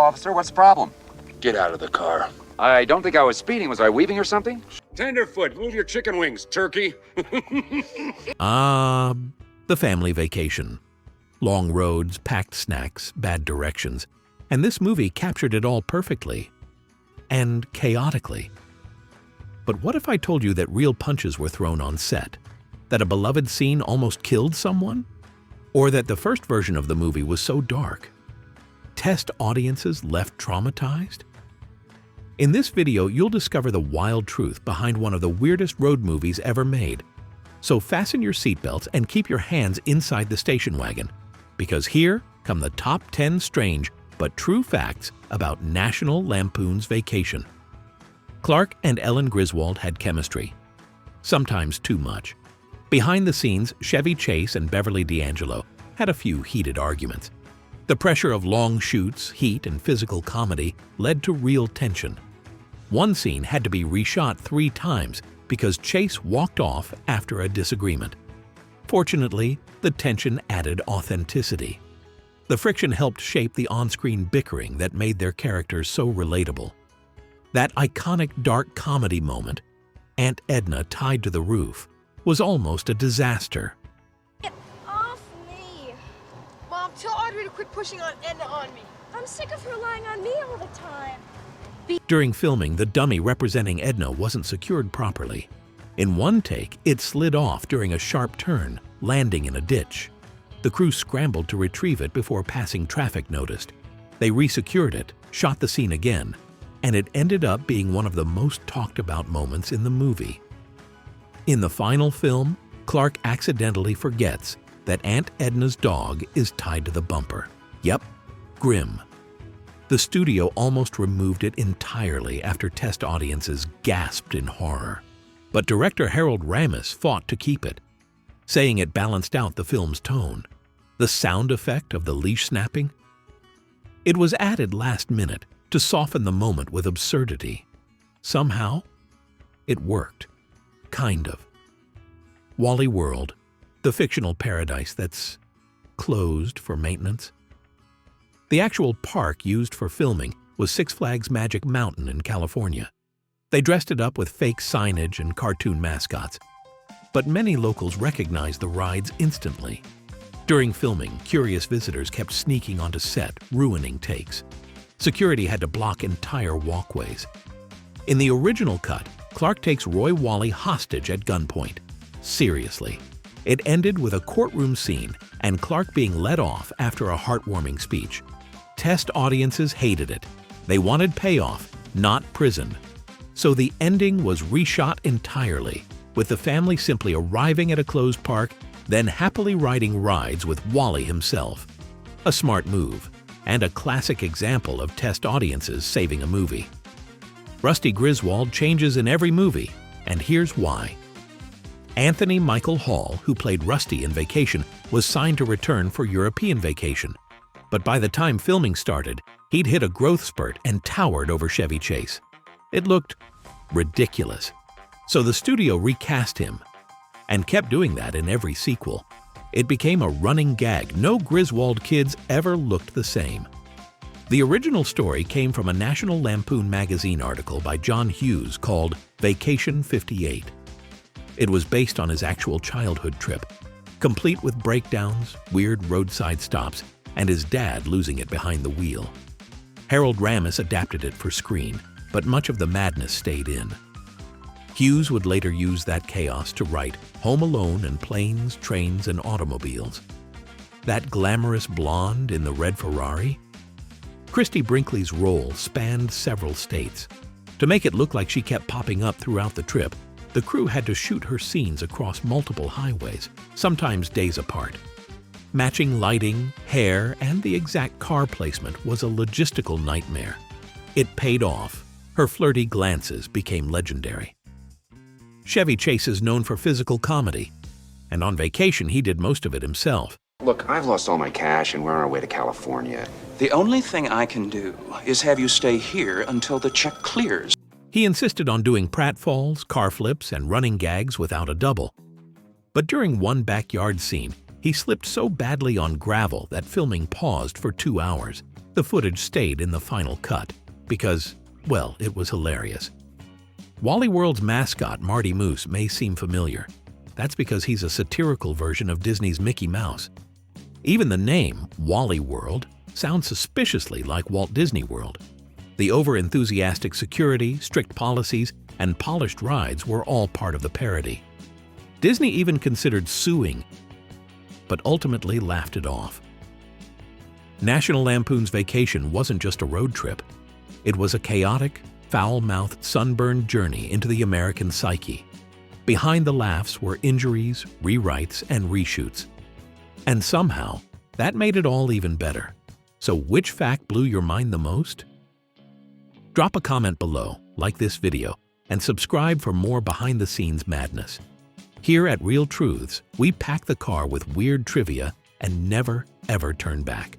officer. What's the problem? Get out of the car. I don't think I was speeding. Was I weaving or something? Tenderfoot, move your chicken wings, turkey. The family vacation. Long roads, packed snacks, bad directions. And this movie captured it all perfectly. And chaotically. But what if I told you that real punches were thrown on set? That a beloved scene almost killed someone? Or that the first version of the movie was so dark? Test audiences left traumatized? In this video, you'll discover the wild truth behind one of the weirdest road movies ever made. So fasten your seatbelts and keep your hands inside the station wagon, because here come the top 10 strange but true facts about National Lampoon's Vacation. Clark and Ellen Griswold had chemistry, sometimes too much. Behind the scenes, Chevy Chase and Beverly D'Angelo had a few heated arguments. The pressure of long shoots, heat, and physical comedy led to real tension. One scene had to be reshot 3 times because Chase walked off after a disagreement. Fortunately, the tension added authenticity. The friction helped shape the on-screen bickering that made their characters so relatable. That iconic dark comedy moment, Aunt Edna tied to the roof, was almost a disaster. Get off me! Mom, tell Audrey to quit pushing Aunt Edna on me. I'm sick of her lying on me all the time. During filming, the dummy representing Edna wasn't secured properly. In one take, it slid off during a sharp turn, landing in a ditch. The crew scrambled to retrieve it before passing traffic noticed. They resecured it, shot the scene again, and it ended up being one of the most talked about moments in the movie. In the final film, Clark accidentally forgets that Aunt Edna's dog is tied to the bumper. Yep, Grim. The studio almost removed it entirely after test audiences gasped in horror. But director Harold Ramis fought to keep it, saying it balanced out the film's tone. The sound effect of the leash snapping? It was added last minute to soften the moment with absurdity. Somehow, it worked. Kind of. Wally World, the fictional paradise that's closed for maintenance. The actual park used for filming was Six Flags Magic Mountain in California. They dressed it up with fake signage and cartoon mascots. But many locals recognized the rides instantly. During filming, curious visitors kept sneaking onto set, ruining takes. Security had to block entire walkways. In the original cut, Clark takes Roy Wally hostage at gunpoint. Seriously. It ended with a courtroom scene and Clark being let off after a heartwarming speech. Test audiences hated it. They wanted payoff, not prison. So the ending was reshot entirely, with the family simply arriving at a closed park, then happily riding rides with Wally himself. A smart move, and a classic example of test audiences saving a movie. Rusty Griswold changes in every movie, and here's why. Anthony Michael Hall, who played Rusty in Vacation, was signed to return for European Vacation. But by the time filming started, he'd hit a growth spurt and towered over Chevy Chase. It looked ridiculous. So the studio recast him, and kept doing that in every sequel. It became a running gag. No Griswold kids ever looked the same. The original story came from a National Lampoon magazine article by John Hughes called Vacation 58. It was based on his actual childhood trip, complete with breakdowns, weird roadside stops, and his dad losing it behind the wheel. Harold Ramis adapted it for screen, but much of the madness stayed in. Hughes would later use that chaos to write Home Alone and Planes, Trains, and Automobiles. That glamorous blonde in the red Ferrari? Christie Brinkley's role spanned several states. To make it look like she kept popping up throughout the trip, the crew had to shoot her scenes across multiple highways, sometimes days apart. Matching lighting, hair, and the exact car placement was a logistical nightmare. It paid off. Her flirty glances became legendary. Chevy Chase is known for physical comedy, and on Vacation he did most of it himself. Look, I've lost all my cash and we're on our way to California. The only thing I can do is have you stay here until the check clears. He insisted on doing pratfalls, car flips, and running gags without a double. But during one backyard scene, he slipped so badly on gravel that filming paused for 2 hours. The footage stayed in the final cut because, well, it was hilarious. Wally World's mascot, Marty Moose, may seem familiar. That's because he's a satirical version of Disney's Mickey Mouse. Even the name, Wally World, sounds suspiciously like Walt Disney World. The over-enthusiastic security, strict policies, and polished rides were all part of the parody. Disney even considered suing, but ultimately laughed it off. National Lampoon's Vacation wasn't just a road trip. It was a chaotic, foul-mouthed, sunburned journey into the American psyche. Behind the laughs were injuries, rewrites, and reshoots. And somehow, that made it all even better. So which fact blew your mind the most? Drop a comment below, like this video, and subscribe for more behind-the-scenes madness. Here at Real Truths, we pack the car with weird trivia and never, ever turn back.